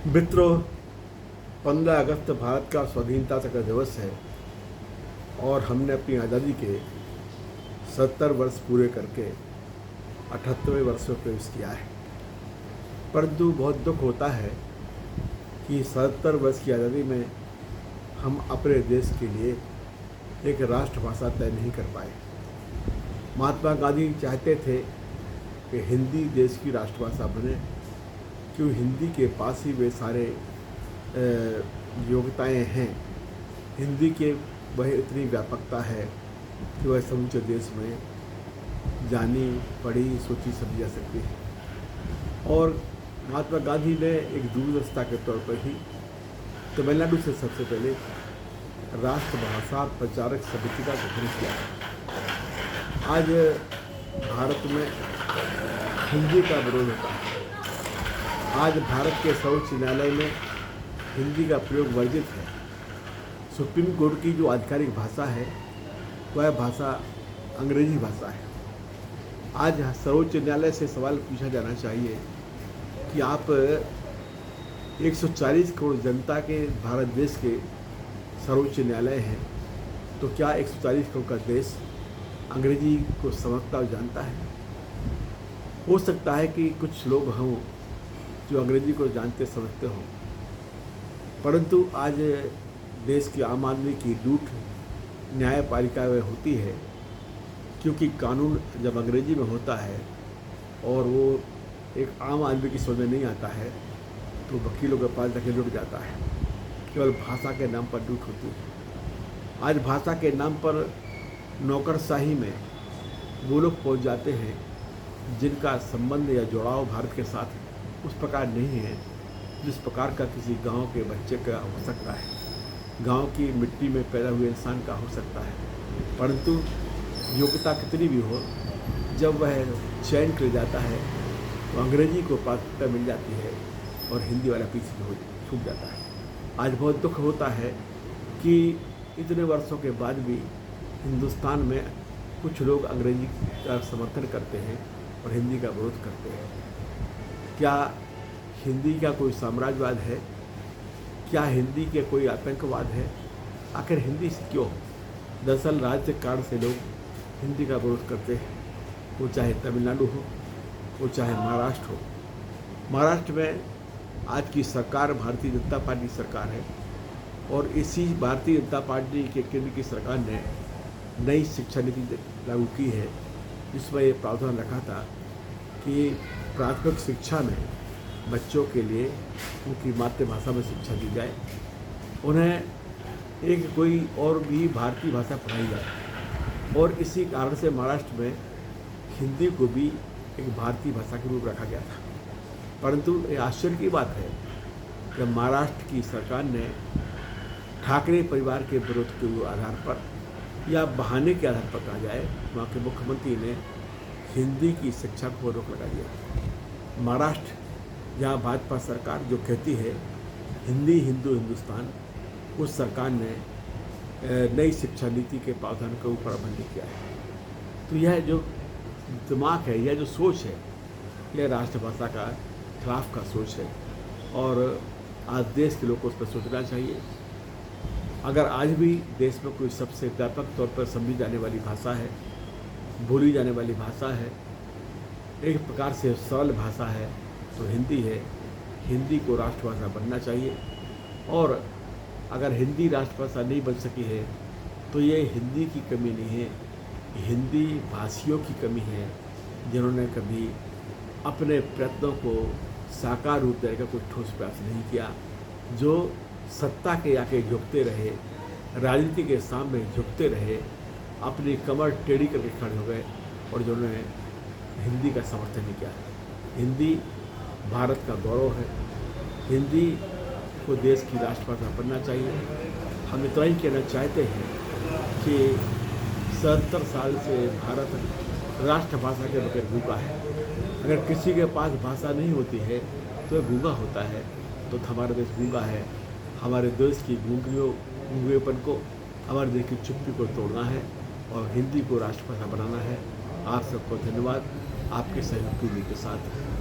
मित्रों, 15 अगस्त भारत का स्वाधीनता का दिवस है और हमने अपनी आज़ादी के 70 वर्ष पूरे करके 78वें वर्ष में प्रवेश किया है। परंतु बहुत दुख होता है कि 77 वर्ष की आज़ादी में हम अपने देश के लिए एक राष्ट्रभाषा तय नहीं कर पाए। महात्मा गांधी चाहते थे कि हिंदी देश की राष्ट्रभाषा बने, क्यों हिंदी के पास ही वे सारे योग्यताएं हैं। हिंदी के वह इतनी व्यापकता है कि वह समूचे देश में जानी पढ़ी सोची समझी जा सकती है। और महात्मा गांधी ने एक दूरदर्शिता के तौर पर ही तमिलनाडु से सबसे पहले राष्ट्रभाषा प्रचारक समिति का गठन किया। आज भारत में हिंदी का विरोध होता है। आज भारत के सर्वोच्च न्यायालय में हिंदी का प्रयोग वर्जित है। सुप्रीम कोर्ट की जो आधिकारिक भाषा है वह भाषा अंग्रेजी भाषा है। आज सर्वोच्च न्यायालय से सवाल पूछा जाना चाहिए कि आप 140 करोड़ जनता के भारत देश के सर्वोच्च न्यायालय हैं, तो क्या 140 करोड़ का देश अंग्रेजी को समझता और जानता है? हो सकता है कि कुछ लोग हों जो अंग्रेजी को जानते समझते हों, परंतु आज देश की आम आदमी की लूट न्यायपालिका में होती है, क्योंकि कानून जब अंग्रेजी में होता है और वो एक आम आदमी की समझ में नहीं आता है तो वकीलों के पास जाके लुट जाता है। केवल भाषा के नाम पर लूट होती है। आज भाषा के नाम पर नौकरशाही में वो लोग पहुँच जाते हैं जिनका संबंध या जुड़ाव भारत के साथ उस प्रकार नहीं है जिस प्रकार का किसी गांव के बच्चे का हो सकता है, गांव की मिट्टी में पैदा हुए इंसान का हो सकता है। परंतु योग्यता कितनी भी हो, जब वह चयन कर जाता है तो अंग्रेजी को प्राथमिकता मिल जाती है और हिंदी वाला पीछे छूट जाता है। आज बहुत दुख होता है कि इतने वर्षों के बाद भी हिंदुस्तान में कुछ लोग अंग्रेजी का समर्थन करते हैं और हिंदी का विरोध करते हैं। क्या हिंदी का कोई साम्राज्यवाद है? क्या हिंदी के कोई आतंकवाद है? आखिर हिंदी से क्यों? दरअसल राज्य काल से लोग हिंदी का विरोध करते हैं, वो चाहे तमिलनाडु हो, वो चाहे महाराष्ट्र हो। महाराष्ट्र में आज की सरकार भारतीय जनता पार्टी सरकार है और इसी भारतीय जनता पार्टी के केंद्र की सरकार ने नई शिक्षा नीति लागू की है, जिसमें ये प्रावधान रखा था कि प्राथमिक शिक्षा में बच्चों के लिए उनकी मातृभाषा में शिक्षा दी जाए, उन्हें एक कोई और भी भारतीय भाषा पढ़ाई जाए। और इसी कारण से महाराष्ट्र में हिंदी को भी एक भारतीय भाषा के रूप रखा गया था। परंतु ये आश्चर्य की बात है कि महाराष्ट्र की सरकार ने ठाकरे परिवार के विरोध के आधार पर या बहाने के आधार पर कहा जाए, वहाँ के मुख्यमंत्री ने हिंदी की शिक्षा को रोक लगा दिया। महाराष्ट्र जहाँ भाजपा सरकार जो कहती है हिंदी हिंदू हिंदुस्तान, उस सरकार ने नई शिक्षा नीति के प्रावधान के ऊपर अमल किया है। तो यह जो दिमाग है, यह जो सोच है, यह राष्ट्रभाषा का खिलाफ का सोच है और आज देश के लोगों को उस पर सोचना चाहिए। अगर आज भी देश में कोई सबसे व्यापक तौर पर समझी जाने वाली भाषा है, बोली जाने वाली भाषा है, एक प्रकार से सरल भाषा है, तो हिंदी है। हिंदी को राष्ट्रभाषा बनना चाहिए और अगर हिंदी राष्ट्रभाषा नहीं बन सकी है तो ये हिंदी की कमी नहीं है, हिंदी भाषियों की कमी है जिन्होंने कभी अपने प्रयत्नों को साकार रूप देने का कोई ठोस प्रयास नहीं किया, जो सत्ता के आके झुकते रहे, राजनीति के सामने झुकते रहे, अपनी कमर टेढ़ी करके खड़े हो गए और जिन्होंने हिंदी का समर्थन नहीं किया। हिंदी भारत का गौरव है, हिंदी को देश की राष्ट्रभाषा बनना चाहिए। हम इतना ही कहना चाहते हैं कि 70 साल से भारत राष्ट्रभाषा के बगैर गूंगा है। अगर किसी के पास भाषा नहीं होती है तो वह गूंगा होता है, तो हमारा देश गूंगा है। हमारे देश की गूंगेपन को, हमारे देश की चुप्पी को तोड़ना है और हिंदी को राष्ट्रभाषा बनाना है। आप सबको धन्यवाद। आपके सहयोग के साथ